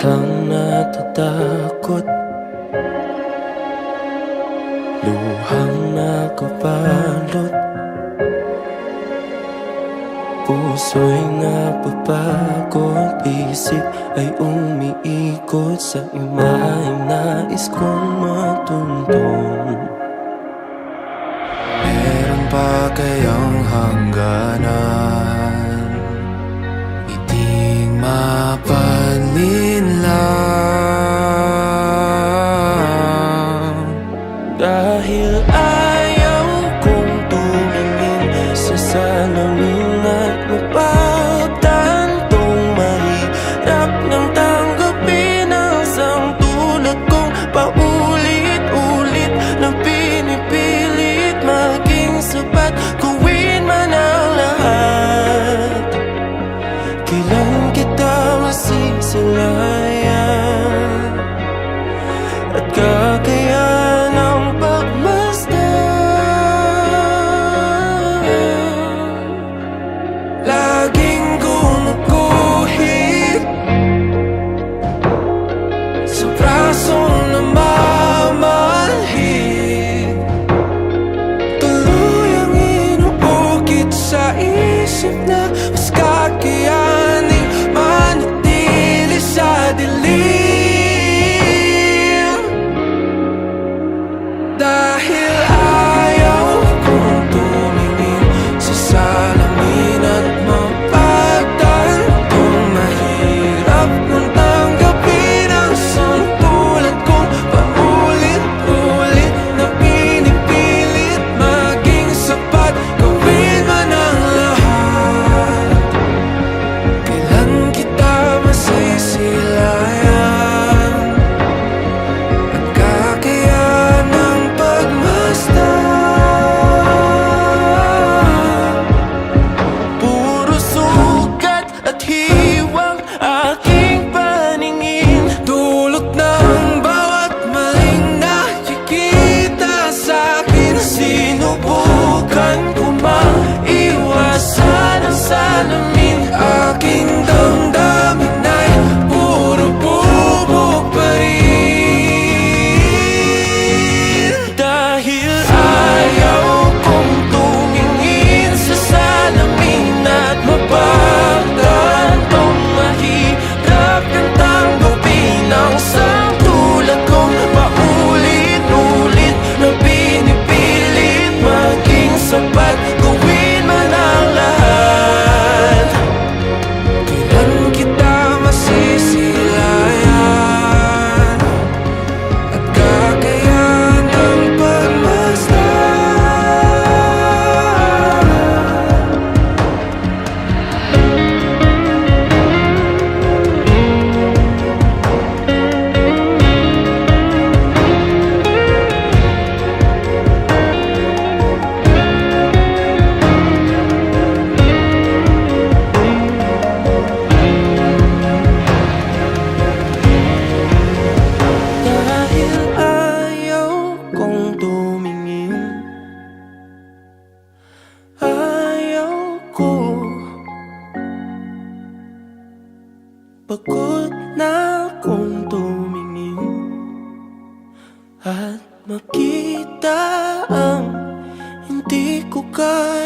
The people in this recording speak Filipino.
matang natatakot, luhang nakabalot, puso'y napapagod, isip ay umiikot sa imaheng nais kong matuntun. Meron pa kayang hangganan, iting mapalinlang. Dahil ayaw kong tumingin sa salamin at mapagtantong mahirap nang tanggapin ang isang tulad kong paulit-ulit na pinipilit maging sapat, gawin man ang lahat. Kailan kita masisilayan at kakayanan ang pagmasdan? Laging gumuguhit sa brasong namamanhid, tuluyang inuukit sa isip na mas kakayaning manatili sa dilim. Dahil ayaw kong tumingin sa salamin at mapagtantong mahirap nang tanggapin ang isang tulad kong paulit-ulit na pinipilit maging sapat, gawin man ang lahat. Kailan kita masisilayan at kakayanan ang pagmasdan? Puro sugat at hiwang aking paningin, dulot ng bawat maling nakikita sa'kin. Sinubukan ko maiwasan ang salamin, aking damdamin ay puro bubog pa rin. Dahil ayaw kong tumingin sa salamin at mapagtantong mahirap kang tanggapin ang isang tulad kong paulit-ulit na pinipilit maging sapat, gawin man ang lahat. Kailan kita masisilayan at kakayanan ang pagmasdan? Dahil ayaw kong tumingin, ayaw ko, pagod na akong tumingin at makita ang hindi ko kaya.